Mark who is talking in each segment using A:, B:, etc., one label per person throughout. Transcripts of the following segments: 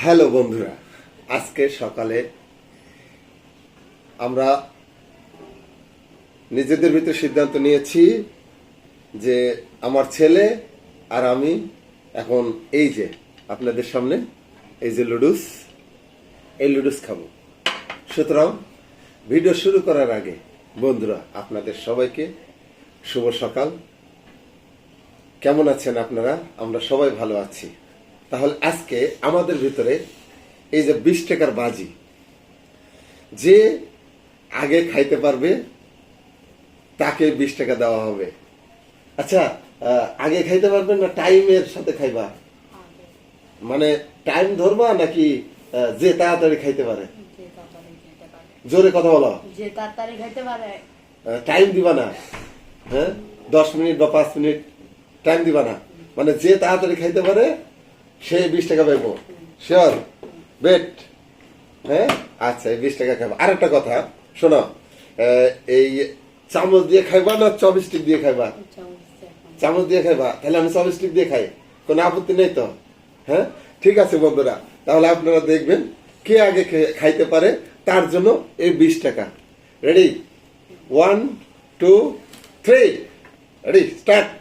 A: Hello বন্ধুরা, আজকে সকালে আমরা নিজেদের ভিতরে সিদ্ধান্ত নিয়েছি যে আমার ছেলে আর আমি এখন এই যে আপনাদের সামনে এই যে লুডুস খাবো। সুতরাং ভিডিও শুরু করার আগে বন্ধুরা আপনাদের সবাইকে শুভ সকাল। কেমন আছেন আপনারা? আমরা সবাই ভালো আছি। তাহলে আজকে আমাদের ভিতরে এই যে 20 টাকার বাজি, যে আগে খাইতে পারবে তাকে 20 টাকা দেওয়া হবে। আচ্ছা, আগে খাইতে পারবেন না টাইমের সাথে খাইবা? মানে টাইম ধরবা নাকি যে তাড়াতাড়ি খাইতে পারে? জোরে কথা বলো।
B: যে তাড়াতাড়ি খাইতে পারে।
A: টাইম দিবা না? হ্যাঁ, 10 মিনিট বা 5 মিনিট টাইম দিবা না, মানে যে তাড়াতাড়ি খাইতে পারে সে 20 টাকা পাইবো। শিওর? বেট? হ্যাঁ, আচ্ছা, এই 20 টাকা খাইবা। আরেকটা কথা শোনো, এই চামচ দিয়ে খাইবা না চপস্টিক দিয়ে খাইবা? চামচ দিয়ে খাইবা? তাহলে আমি চপস্টিক দিয়ে খাই, কোনো আপত্তি নেই তো? হ্যাঁ, ঠিক আছে বন্ধুরা, তাহলে আপনারা দেখবেন কে আগে খাইতে পারে, তার জন্য এই 20 টাকা। Ready? 1 2 3, ready, start.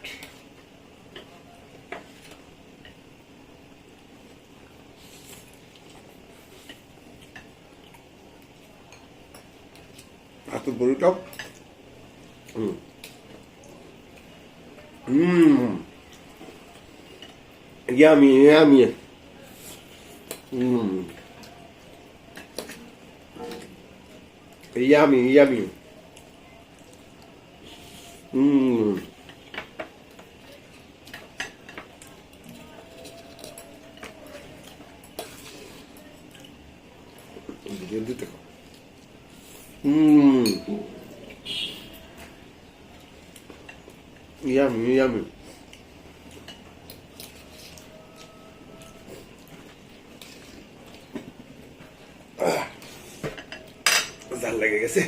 A: Satu burrito. Yummy, yummy. Yummy, yummy. Yummy, yummy. জাল লেগে গেছে।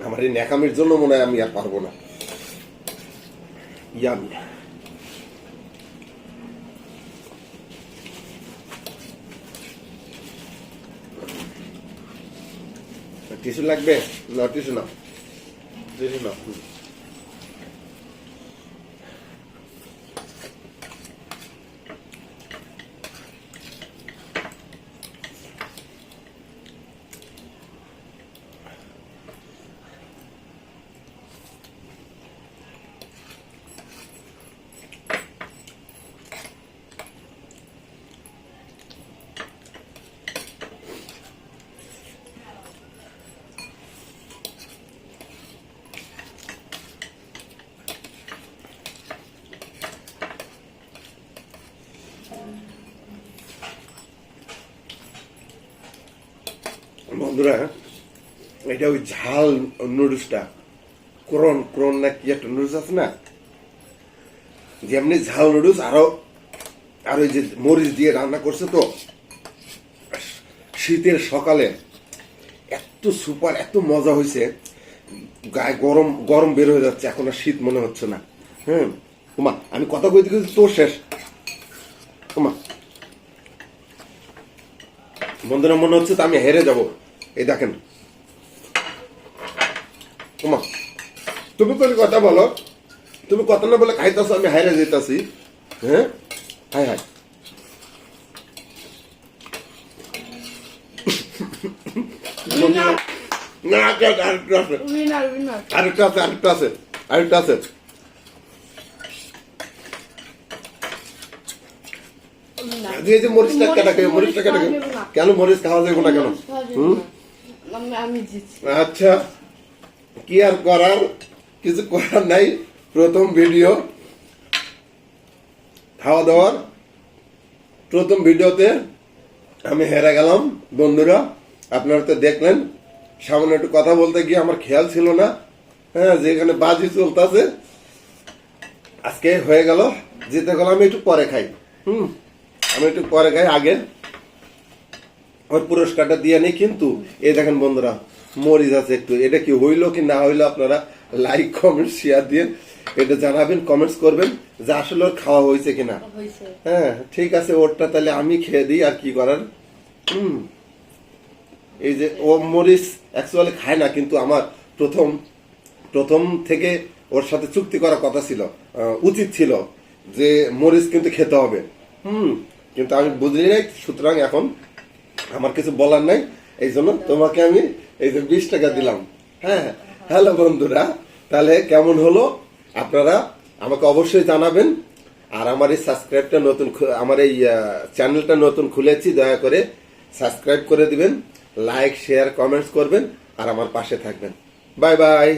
A: আমার এই ন্যাকামের জন্য মনে হয় আমি আর পারবো না। ইয়ামি। টিস্যু লাগবে? না, টিস্যু না, টিস্যু না। বন্ধুরা, এটা ওই ঝাল নুডলসটা, ক্রন না কি একটা নুডলস আছে না, যেমনি ঝাল নুডলস, আর ওই যে মরিচ দিয়ে রান্না করছে, তো শীতের সকালে এত সুপার, এত মজা হয়েছে, গায়ে গরম গরম বের হয়ে যাচ্ছে, এখন আর শীত মনে হচ্ছে না। হ্যাঁ তোমা, আমি কথা কইতে কইতে তোর শেষ। তোমা বন্ধুরা, মনে হচ্ছে তো আমি হেরে যাব। এই দেখেন তোমা, তুমি তো কথা বলো, তুমি কথা না বলে খাইতেছো, আমি হাইরে যেতেছি। হ্যাঁ, হাই হাই। না, আরেকটা আছে। মরিচটা কাটা কেন? মরিচ খাওয়া যাবে না কেন? আচ্ছা, কি আর করার, কিছু করার নাই। প্রথম ভিডিও খাওয়া দাওয়ার, প্রথম ভিডিওতে আমি হেরে গেলাম বন্ধুরা। আপনারা তো দেখলেন, সামনে একটু কথা বলতে গিয়ে আমার খেয়াল ছিল না। হ্যাঁ, যেখানে বাজি চলতেছে, আজকে হয়ে গেল, জিতে গেল। আমি একটু পরে খাই। আগে ওর পুরস্কারটা দিয়ে নেই। কিন্তু এই দেখেন বন্ধুরা, মরিচ আছে একটু, এটা কি হইলো কি না হইলো আপনারা লাইক কমেন্ট শেয়ার দিয়ে এটা জানাবেন, কমেন্টস করবেন যে আসলে ওর খাওয়া হয়েছে কিনা।
B: হয়েছে।
A: হ্যাঁ ঠিক আছে, ওরটা তাহলে আমি খেয়ে দিই, আর কি করার। এই যে ও মরিচ অ্যাকচুয়ালি খায় না, কিন্তু আমার প্রথম থেকে ওর সাথে চুক্তি করার কথা ছিল, উচিত ছিল যে মরিচ কিন্তু খেতে হবে। কিন্তু আমি বুঝলি নাই, সুতরাং এখন আমার কিছু বলার নাই, এই জন্য তোমাকে আমি এই যে 20 টাকা দিলাম। হ্যাঁ, হ্যালো বন্ধুরা, তাহলে কেমন হলো আপনারা আমাকে অবশ্যই জানাবেন। আর আমার এই সাবস্ক্রাইবটা নতুন, আমার এই চ্যানেলটা নতুন খুলেছি, দয়া করে সাবস্ক্রাইব করে দিবেন, লাইক শেয়ার কমেন্টস করবেন আর আমার পাশে থাকবেন। Bye bye.